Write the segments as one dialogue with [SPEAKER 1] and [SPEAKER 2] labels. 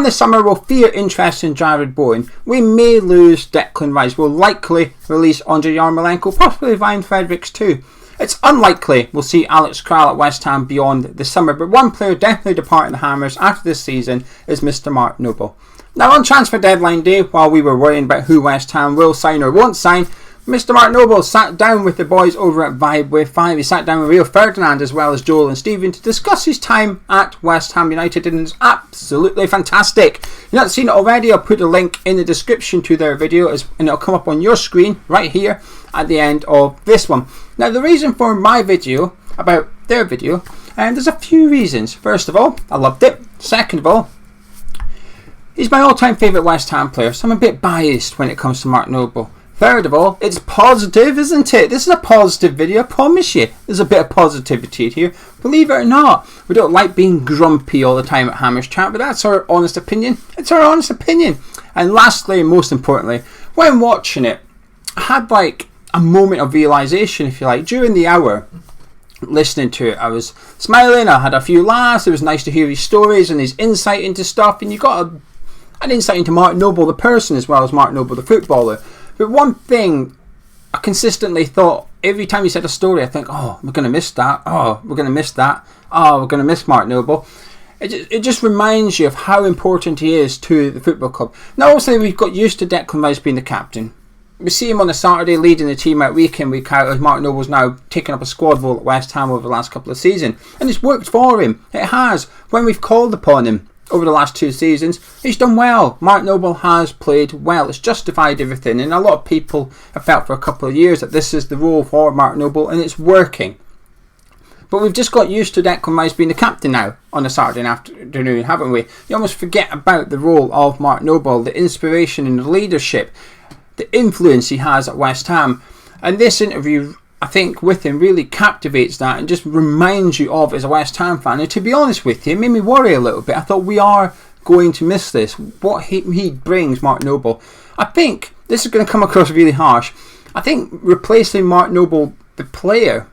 [SPEAKER 1] the summer, we'll fear interest in Jared Bowen. We may lose Declan Rice. We'll likely release Andrei Yarmolenko, possibly Ryan Fredericks too. It's unlikely we'll see Alex Kral at West Ham beyond the summer, but one player definitely departing the Hammers after this season is Mr. Mark Noble. Now, on transfer deadline day, while we were worrying about who West Ham will sign or won't sign, Mr. Mark Noble sat down with the boys over at Vibe Wave 5. He sat down with Rio Ferdinand as well as Joel and Stephen to discuss his time at West Ham United, and it's absolutely fantastic. If you've not seen it already, I'll put a link in the description to their video and it'll come up on your screen right here at the end of this one. Now, the reason for my video about their video, and there's a few reasons. First of all, I loved it. Second of all, he's my all-time favourite West Ham player, so I'm a bit biased when it comes to Mark Noble. Third of all, it's positive, isn't it? This is a positive video, I promise you. There's a bit of positivity here. Believe it or not, we don't like being grumpy all the time at Hammers Chat, but that's our honest opinion. It's our honest opinion. And lastly, and most importantly, when watching it, I had like a moment of realisation, if you like. During the hour listening to it, I was smiling, I had a few laughs, it was nice to hear his stories and his insight into stuff, and you got an insight into Mark Noble the person as well as Mark Noble the footballer. But one thing I consistently thought, every time he said a story, I think, oh, we're going to miss that. Oh, we're going to miss that. Oh, we're going to miss Mark Noble. It just reminds you of how important he is to the football club. Now, obviously, we've got used to Declan Rice being the captain. We see him on a Saturday leading the team out week in, week out, as Mark Noble's now taken up a squad role at West Ham over the last couple of seasons. And it's worked for him. It has. When we've called upon him over the last 2 seasons, he's done well. Mark Noble has played well. It's justified everything, and a lot of people have felt for a couple of years that this is the role for Mark Noble, and it's working. But we've just got used to Declan Rice being the captain now on a Saturday afternoon, haven't we? You almost forget about the role of Mark Noble, the inspiration and the leadership, the influence he has at West Ham. And this interview, I think, with him really captivates that and just reminds you of as a West Ham fan. And to be honest with you, it made me worry a little bit. I thought we are going to miss this. What he brings, Mark Noble. I think this is going to come across really harsh. I think replacing Mark Noble, the player,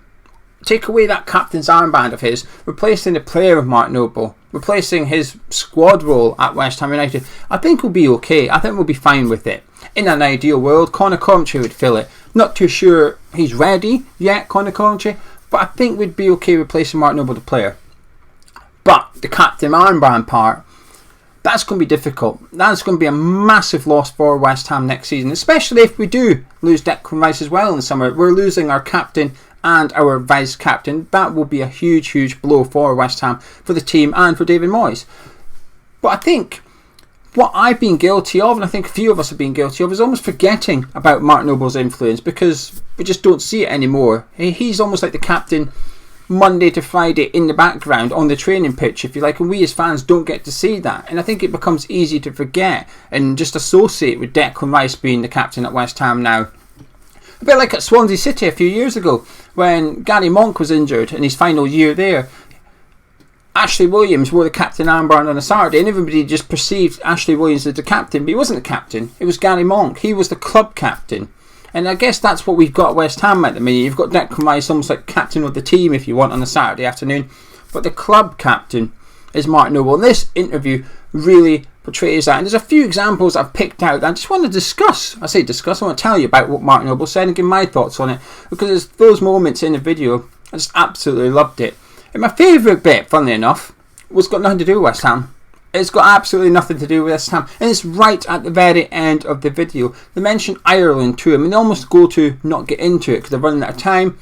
[SPEAKER 1] take away that captain's armband of his, replacing the player of Mark Noble, replacing his squad role at West Ham United, I think we'll be okay. I think we'll be fine with it. In an ideal world, Conor Coventry would fill it. Not too sure he's ready yet, Conor Coventry, but I think we'd be okay replacing Mark Noble, the player. But the captain armband part, that's going to be difficult. That's going to be a massive loss for West Ham next season, especially if we do lose Declan Rice as well in the summer. We're losing our captain and our vice captain. That will be a huge, huge blow for West Ham, for the team and for David Moyes. But I think what I've been guilty of, and I think a few of us have been guilty of, is almost forgetting about Mark Noble's influence because we just don't see it anymore. He's almost like the captain Monday to Friday in the background on the training pitch, if you like, and we as fans don't get to see that. And I think it becomes easy to forget and just associate with Declan Rice being the captain at West Ham now. A bit like at Swansea City a few years ago when Gary Monk was injured in his final year there. Ashley Williams wore the captain armband on a Saturday and everybody just perceived Ashley Williams as the captain, but he wasn't the captain. It was Gary Monk. He was the club captain. And I guess that's what we've got at West Ham at the minute. You've got Declan Rice almost like captain of the team, if you want, on a Saturday afternoon. But the club captain is Mark Noble. And this interview really portrays that. And there's a few examples I've picked out that I just want to discuss. I say discuss, I want to tell you about what Mark Noble said and give my thoughts on it. Because there's those moments in the video, I just absolutely loved it. And my favourite bit, funnily enough, was got nothing to do with West Ham. It's got absolutely nothing to do with West Ham. And it's right at the very end of the video. They mention Ireland to him and they almost go to not get into it because they're running out of time.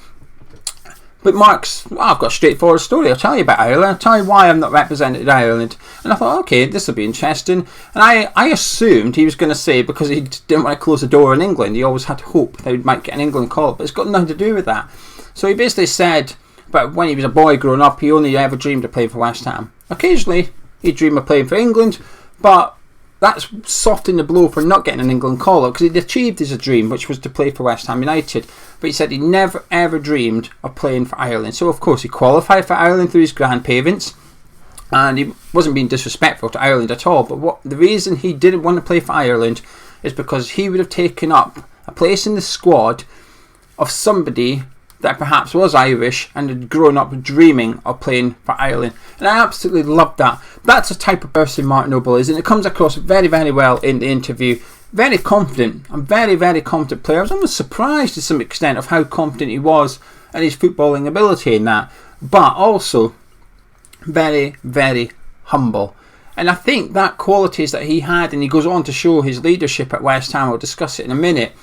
[SPEAKER 1] But Mark's, I've got a straightforward story. I'll tell you about Ireland. I'll tell you why I'm not represented Ireland. And I thought, okay, this will be interesting. And I assumed he was going to say because he didn't want to close the door in England. He always had hope that he might get an England call. But it's got nothing to do with that. So he basically said, but when he was a boy growing up, he only ever dreamed of playing for West Ham. Occasionally, he'd dream of playing for England, but that's softened the blow for not getting an England call-up because he'd achieved his dream, which was to play for West Ham United. But he said he never ever dreamed of playing for Ireland. So, of course, he qualified for Ireland through his grandparents, and he wasn't being disrespectful to Ireland at all. But the reason he didn't want to play for Ireland is because he would have taken up a place in the squad of somebody that perhaps was Irish and had grown up dreaming of playing for Ireland. And I absolutely loved that. That's the type of person Mark Noble is, and it comes across very, very well in the interview. Very confident, a very, very confident player. I was almost surprised to some extent of how confident he was and his footballing ability in that, but also very, very humble. And I think that qualities that he had, and he goes on to show his leadership at West Ham, we'll discuss it in a minute,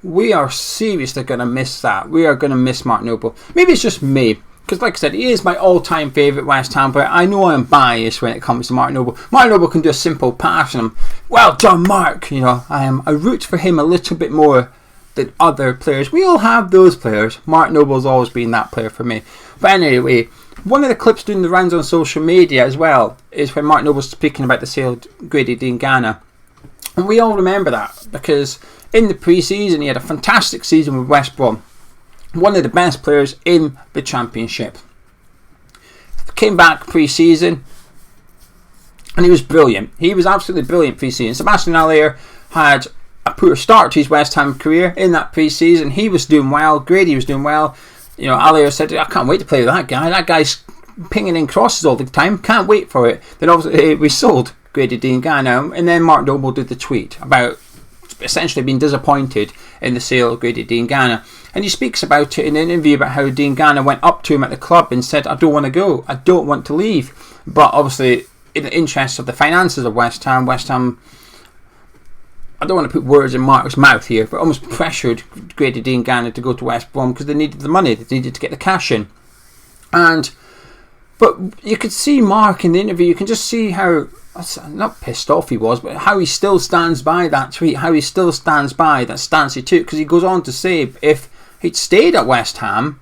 [SPEAKER 1] we are seriously going to miss that. We are going to miss Mark Noble. Maybe it's just me, because like I said, he is my all-time favourite West Ham player. I know I'm biased when it comes to Mark Noble. Mark Noble can do a simple pass and I'm, well done Mark, I root for him a little bit more than other players. We all have those players. Mark Noble's always been that player for me. But anyway, one of the clips doing the rounds on social media as well is when Mark Noble's speaking about the sale of Grady Diangana. And we all remember that because in the pre-season he had a fantastic season with West Brom. One of the best players in the Championship. Came back pre-season and he was brilliant. He was absolutely brilliant pre-season. Sebastian Haller had a poor start to his West Ham career in that pre-season. He was doing well. Grady was doing well. Haller said, I can't wait to play with that guy. That guy's pinging in crosses all the time. Can't wait for it. Then obviously we sold Grady Diangana, and then Mark Noble did the tweet about essentially being disappointed in the sale of Grady Diangana. And he speaks about it in an interview about how Diangana went up to him at the club and said, I don't want to go, I don't want to leave. But obviously, in the interest of the finances of West Ham, I don't want to put words in Mark's mouth here, but almost pressured Grady Diangana to go to West Brom because they needed the money, they needed to get the cash in. But you could see Mark in the interview, you can just see how, not pissed off he was, but how he still stands by that tweet, how he still stands by that stance he took, because he goes on to say if he'd stayed at West Ham,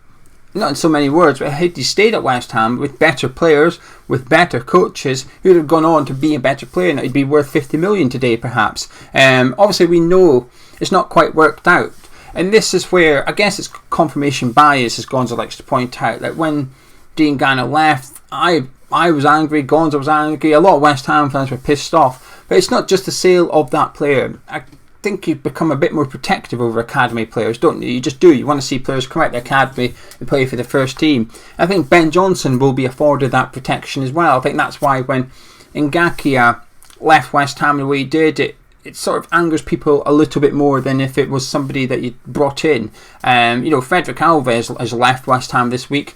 [SPEAKER 1] not in so many words, but had he stayed at West Ham with better players, with better coaches, he would have gone on to be a better player and he'd be worth 50 million today perhaps. Obviously we know it's not quite worked out. And this is where, I guess it's confirmation bias, as Gonzo likes to point out. Like when Diangana left, I was angry, Gonzo was angry, a lot of West Ham fans were pissed off. But it's not just the sale of that player. I think you become a bit more protective over academy players, don't you? You just do. You want to see players come out of the academy and play for the first team. I think Ben Johnson will be afforded that protection as well. I think that's why when Ngakia left West Ham the way he did, it sort of angers people a little bit more than if it was somebody that you brought in. Frederick Alves has left West Ham this week.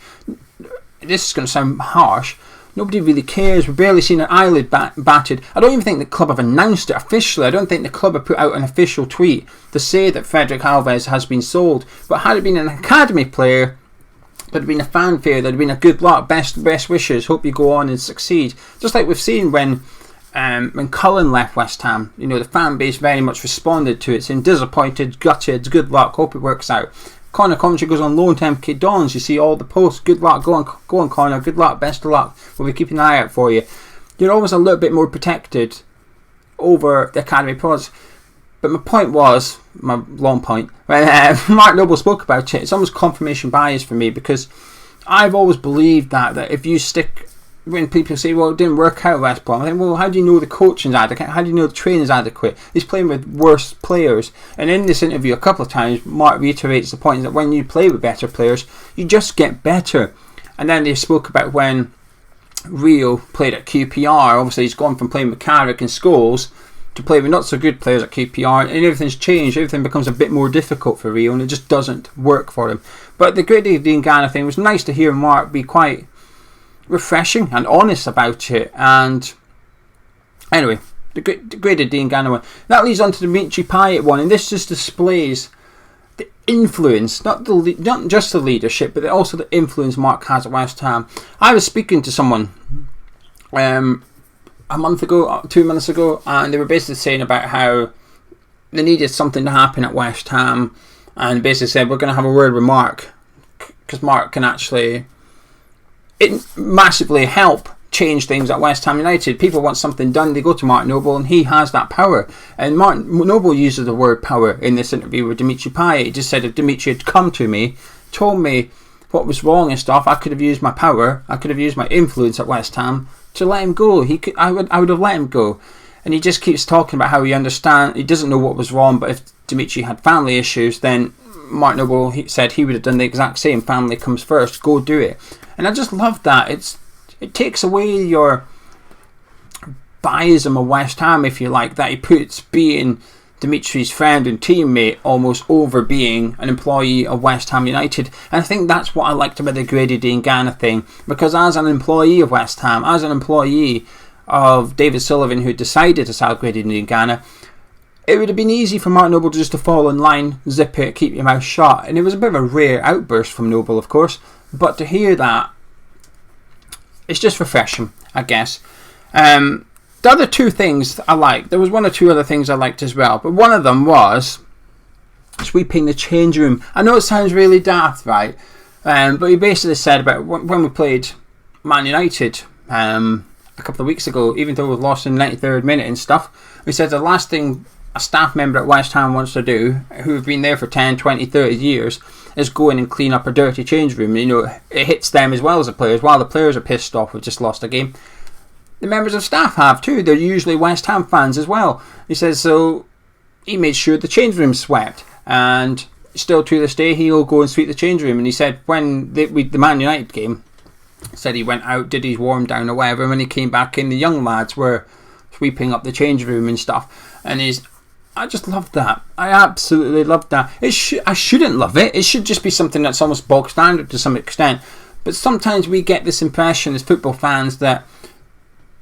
[SPEAKER 1] This is going to sound harsh. Nobody really cares. We've barely seen an eyelid batted. I don't even think the club have announced it officially. I don't think the club have put out an official tweet to say that Frederick Alves has been sold. But had it been an academy player, there'd been a fanfare, there'd been a good luck, best wishes, hope you go on and succeed. Just like we've seen when Cullen left West Ham, the fan base very much responded to it, saying disappointed, gutted, good luck, hope it works out. Connor Coventry goes on loan to MK Dons. You see all the posts. Good luck. Go on, Connor. Good luck. Best of luck. We'll be keeping an eye out for you. You're always a little bit more protected over the academy pros. But my point was, my long point, when Mark Noble spoke about it, it's almost confirmation bias for me because I've always believed that if you stick, when people say, well, it didn't work out at West Brom, I think, well, how do you know the coaching's adequate? How do you know the training's adequate? He's playing with worse players. And in this interview a couple of times, Mark reiterates the point that when you play with better players, you just get better. And then they spoke about when Rio played at QPR. Obviously, he's gone from playing with Carrick and Scholes to play with not so good players at QPR, and everything's changed. Everything becomes a bit more difficult for Rio, and it just doesn't work for him. But the Grady Diangana thing was nice to hear Mark be quite refreshing and honest about it. And anyway, the Grady Diangana one, that leads on to the Dimitri Payet one, and this just displays the influence, not just the leadership, but also the influence Mark has at West Ham. I was speaking to someone a month ago, 2 months ago, and they were basically saying about how they needed something to happen at West Ham, and basically said we're going to have a word with Mark because Mark can actually massively help change things at West Ham United. People want something done, they go to Mark Noble, and he has that power. And Mark Noble uses the word power in this interview with Dimitri Payet. He just said if Dimitri had come to me, told me what was wrong and stuff, I could have used my power, I could have used my influence at West Ham to let him go. I would have let him go. And he just keeps talking about how he doesn't know what was wrong, but if Dimitri had family issues, then Mark Noble said he would have done the exact same. Family comes first, go do it. And I just love that. It takes away your biasm of West Ham, if you like, that he puts being Dimitri's friend and teammate almost over being an employee of West Ham United. And I think that's what I liked about the Grady Diangana thing, because as an employee of West Ham, as an employee of David Sullivan, who decided to sell Grady Diangana, it would have been easy for Mark Noble just to fall in line, zip it, keep your mouth shut. And it was a bit of a rare outburst from Noble, of course, but to hear that, it's just refreshing, I guess. The other two things I liked, there was one or two other things I liked as well, but one of them was sweeping the change room. I know it sounds really daft, right? But he basically said about when we played Man United a couple of weeks ago, even though we've lost in the 93rd minute and stuff, he said the last thing a staff member at West Ham wants to do, who have been there for 10, 20, 30 years, is go in and clean up a dirty change room. You know, it hits them as well as the players. While the players are pissed off, we've just lost a game, the members of staff have too. They're usually West Ham fans as well. He says, so he made sure the change room swept, and still to this day he'll go and sweep the change room. And he said when the Man United game, said he went out, did his warm down or whatever, and when he came back in, the young lads were sweeping up the change room and stuff. And I just loved that. I absolutely loved that. I shouldn't love it. It should just be something that's almost bog standard to some extent. But sometimes we get this impression as football fans that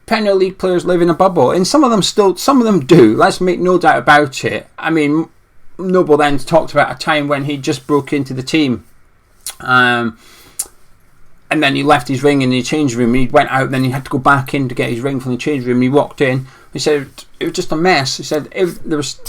[SPEAKER 1] Premier League players live in a bubble, and some of them do. Let's make no doubt about it. I mean, Noble then talked about a time when he just broke into the team, and then he left his ring in the change room. He went out, then he had to go back in to get his ring from the change room. He walked in. He said it was just a mess. He said there was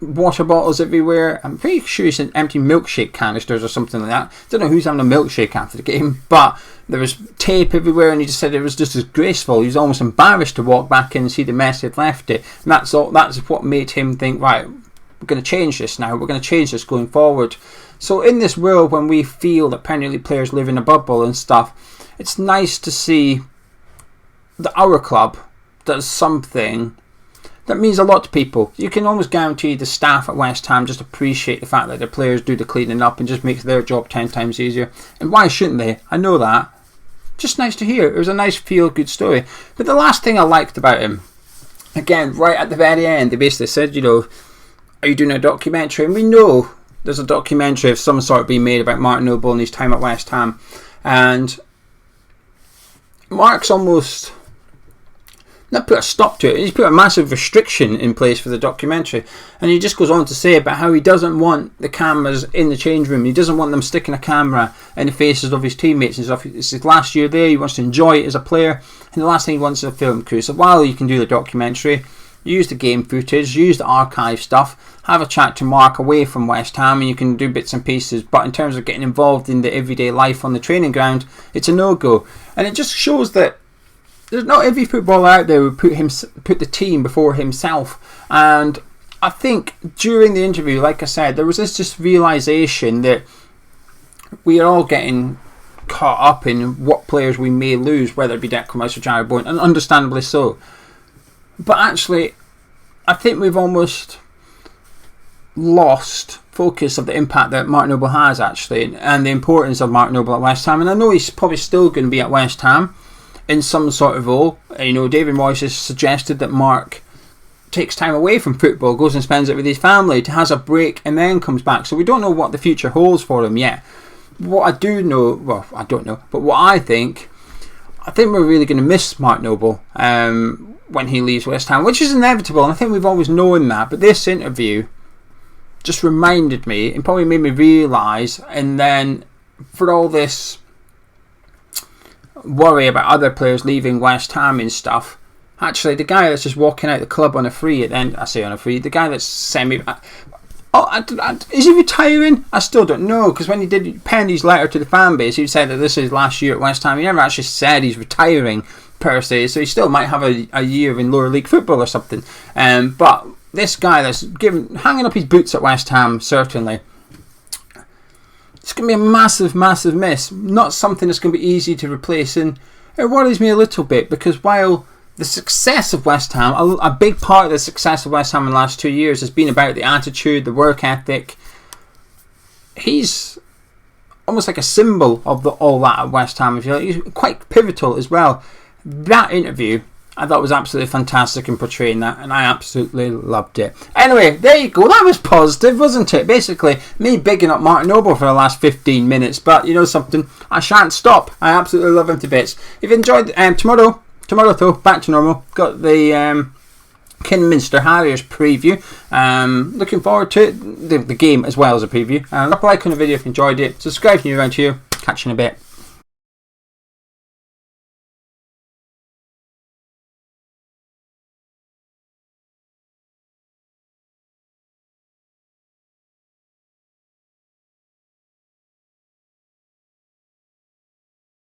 [SPEAKER 1] water bottles everywhere. I'm pretty sure he said empty milkshake canisters or something like that. I don't know who's having a milkshake after the game, but there was tape everywhere, and he just said it was just disgraceful. He was almost embarrassed to walk back in and see the mess he'd left it. And that's what made him think, right, we're going to change this now. We're going to change this going forward. So in this world, when we feel that Premier League players live in a bubble and stuff, it's nice to see that our club does something that means a lot to people. You can almost guarantee the staff at West Ham just appreciate the fact that their players do the cleaning up and just makes their job 10 times easier. And why shouldn't they? I know that. Just nice to hear. It was a nice feel-good story. But the last thing I liked about him, again, right at the very end, they basically said, you know, are you doing a documentary? And we know there's a documentary of some sort being made about Mark Noble and his time at West Ham. And Mark's almost not put a stop to it. He's put a massive restriction in place for the documentary, and he just goes on to say about how he doesn't want the cameras in the change room. He doesn't want them sticking a camera in the faces of his teammates and stuff. It's his last year there. He wants to enjoy it as a player, and the last thing he wants is a film crew. So while you can do the documentary, use the game footage, use the archive stuff, have a chat to Mark away from West Ham, and you can do bits and pieces. But in terms of getting involved in the everyday life on the training ground, it's a no-go. And it just shows that there's not every footballer out there who put the team before himself. And I think during the interview, like I said, there was this just realisation that we are all getting caught up in what players we may lose, whether it be Declan Rice or Jared Bowen, and understandably so. But actually, I think we've almost lost focus of the impact that Mark Noble has, actually, and the importance of Mark Noble at West Ham. And I know he's probably still going to be at West Ham in some sort of role. You know, David Moyes has suggested that Mark takes time away from football, goes and spends it with his family, has a break, and then comes back. So we don't know what the future holds for him yet. What I do know, well, I don't know, but what I think we're really going to miss Mark Noble when he leaves West Ham, which is inevitable, and I think we've always known that. But this interview just reminded me, and probably made me realise, and then for all this worry about other players leaving West Ham and stuff, actually the guy that's just walking out the club on a free at the end, I say on a free, the guy that's is he retiring? I still don't know, because when he penned his letter to the fan base, he said that this is his last year at West Ham. He never actually said he's retiring per se, so he still might have a year in lower league football or something. But this guy that's hanging up his boots at West Ham, certainly, it's going to be a massive, massive miss. Not something that's going to be easy to replace, and it worries me a little bit, because while the success of West Ham, a big part of the success of West Ham in the last 2 years has been about the attitude, the work ethic, he's almost like a symbol of all that at West Ham. If you like, he's quite pivotal as well. That interview, I thought was absolutely fantastic in portraying that, and I absolutely loved it. Anyway, there you go. That was positive, wasn't it? Basically, me bigging up Martin Noble for the last 15 minutes, but you know something? I shan't stop. I absolutely love him to bits. If you enjoyed tomorrow though, back to normal. Got the Kidderminster Harriers preview. Looking forward to it. The game as well as a preview. Drop a like on the video if you enjoyed it. Subscribe if you're around here. Catch you in a bit.